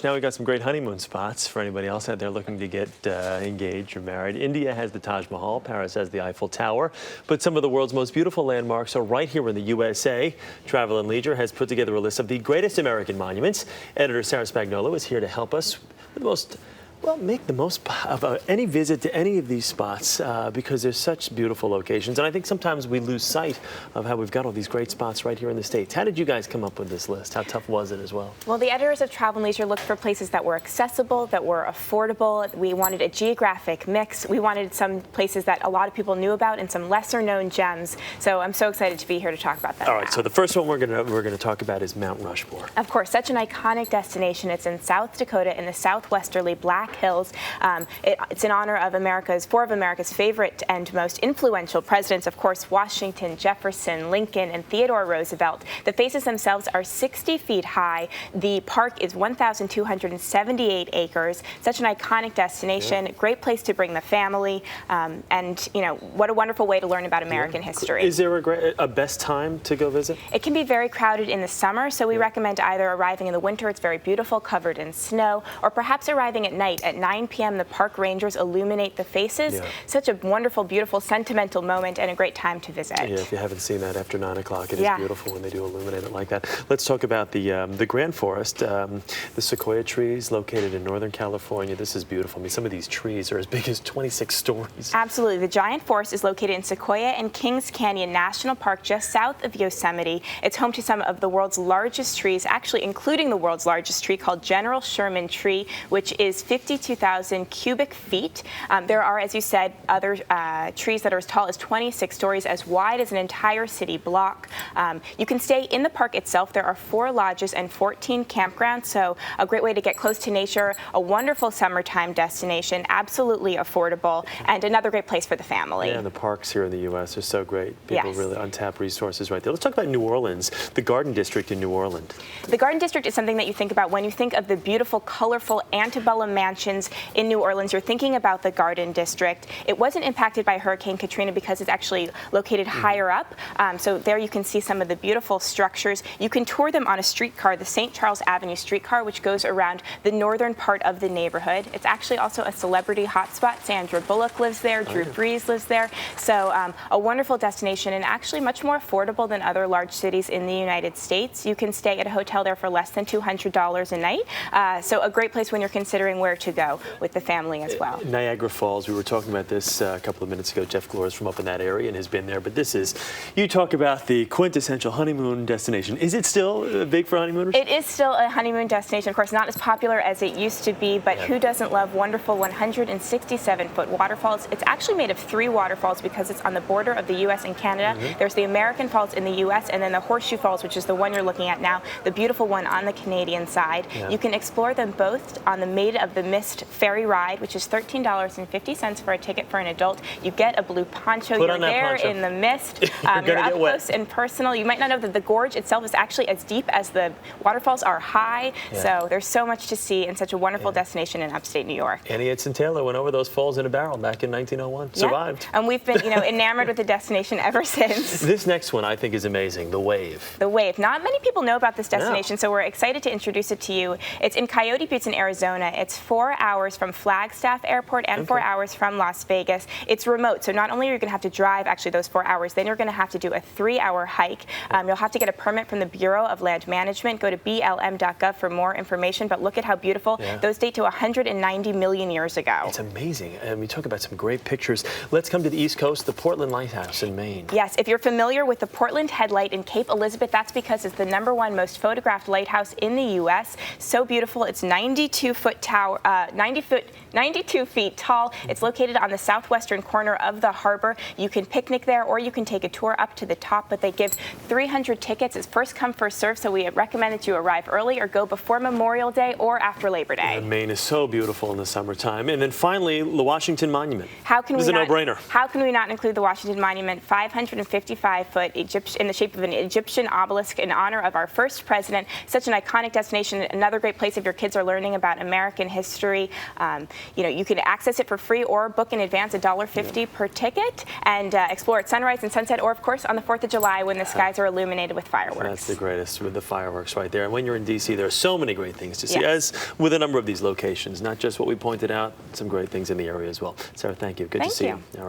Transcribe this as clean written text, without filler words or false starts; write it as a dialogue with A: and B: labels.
A: Now we've got some great honeymoon spots for anybody else out there looking to get engaged or married. India has the Taj Mahal, Paris has the Eiffel Tower, but some of the world's most beautiful landmarks are right here in the USA. Travel and Leisure has put together a list of the greatest American monuments. Editor Sarah Spagnolo is here to help us with make the most of any visit to any of these spots because they're such beautiful locations. And I think sometimes we lose sight of how we've got all these great spots right here in the States. How did you guys come up with this list? How tough was it as well?
B: Well, the editors of Travel and Leisure looked for places that were accessible, that were affordable. We wanted a geographic mix. We wanted some places that a lot of people knew about and some lesser known gems. So I'm so excited to be here to talk about that.
A: All right, so the first one we're gonna talk about is Mount Rushmore.
B: Of course, such an iconic destination. It's in South Dakota in the southwesterly Black Hills. It's in honor of four of America's favorite and most influential presidents, of course, Washington, Jefferson, Lincoln, and Theodore Roosevelt. The faces themselves are 60 feet high. The park is 1,278 acres. Such an iconic destination, great place to bring the family, and you know, what a wonderful way to learn about American history.
A: Is there a best time to go visit?
B: It can be very crowded in the summer, so we recommend either arriving in the winter, it's very beautiful, covered in snow, or perhaps arriving at night at 9 p.m. The park rangers illuminate the faces. Such a wonderful, beautiful, sentimental moment and a great time to visit.
A: Yeah, if you haven't seen that after 9 o'clock, it is beautiful when they do illuminate it like that. Let's talk about the Grand Forest, the sequoia trees located in Northern California. This is beautiful. I mean, some of these trees are as big as 26 stories.
B: Absolutely. The giant forest is located in Sequoia and Kings Canyon National Park, just south of Yosemite. It's home to some of the world's largest trees, actually including the world's largest tree called General Sherman tree, which is 52,000 cubic feet. There are, as you said, other trees that are as tall as 26 stories, as wide as an entire city block. You can stay in the park itself. There are 4 lodges and 14 campgrounds, so a great way to get close to nature, a wonderful summertime destination, absolutely affordable, and another great place for the family.
A: Yeah, and the parks here in the U.S. are so great. People really untap resources right there. Let's talk about New Orleans, the Garden District in New Orleans.
B: The Garden District is something that you think about when you think of the beautiful, colorful antebellum mansions in New Orleans. You're thinking about the Garden District. It wasn't impacted by Hurricane Katrina because it's actually located higher up. So there you can see some of the beautiful structures. You can tour them on a streetcar, the St. Charles Avenue streetcar, which goes around the northern part of the neighborhood. It's actually also a celebrity hotspot. Sandra Bullock lives there. Drew Brees lives there. So a wonderful destination and actually much more affordable than other large cities in the United States. You can stay at a hotel there for less than $200 a night. So a great place when you're considering where to go with the family as well.
A: Niagara Falls, we were talking about this a couple of minutes ago. Jeff Glore is from up in that area and has been there, but this is, you talk about the quintessential honeymoon destination. Is it still big for honeymooners?
B: It is still a honeymoon destination. Of course, not as popular as it used to be, but who doesn't love wonderful 167-foot waterfalls? It's actually made of 3 waterfalls because it's on the border of the U.S. and Canada. There's the American Falls in the U.S. and then the Horseshoe Falls, which is the one you're looking at now, the beautiful one on the Canadian side. You can explore them both on the Maid of the Mist ferry ride, which is $13.50 for a ticket for an adult. You get a blue poncho. You're there in the mist. You're up close and personal. You might not know that the gorge itself is actually as deep as the waterfalls are high. So there's so much to see in such a wonderful destination in upstate New York.
A: Annie Edson Taylor went over those falls in a barrel back in 1901. Survived.
B: And we've been, enamored with the destination ever since.
A: This next one I think is amazing, the Wave.
B: The Wave. Not many people know about this destination, so we're excited to introduce it to you. It's in Coyote Buttes in Arizona. It's 4 hours from Flagstaff Airport and 4 hours from Las Vegas. It's remote, so not only are you going to have to drive actually those 4 hours, then you're going to have to do a 3-hour hike. You'll have to get a permit from the Bureau of Land Management. Go to blm.gov for more information, but look at how beautiful. Those date to 190 million years ago.
A: It's amazing, and we talk about some great pictures. Let's come to the East Coast, the Portland Lighthouse in Maine.
B: Yes, if you're familiar with the Portland Headlight in Cape Elizabeth, that's because it's the #1 most photographed lighthouse in the U.S. So beautiful. It's 92 feet tall. It's located on the southwestern corner of the harbor. You can picnic there or you can take a tour up to the top, but they give 300 tickets. It's first come, first served, so we recommend that you arrive early or go before Memorial Day or after Labor Day.
A: Maine is so beautiful in the summertime. And then finally, the Washington Monument.
B: This
A: is a no-brainer.
B: How can we not include the Washington Monument? 555-foot in the shape of an Egyptian obelisk in honor of our first president. Such an iconic destination. Another great place if your kids are learning about American history. history. You can access it for free or book in advance, $1.50 per ticket, and explore at sunrise and sunset, or of course on the 4th of July when the skies are illuminated with fireworks.
A: That's the greatest, with the fireworks right there. And when you're in D.C., there are so many great things to see,
B: Yes.
A: as with a number of these locations, not just what we pointed out, some great things in the area as well. Sarah, thank you. Good to
B: Thank
A: see
B: you.
A: you. All right.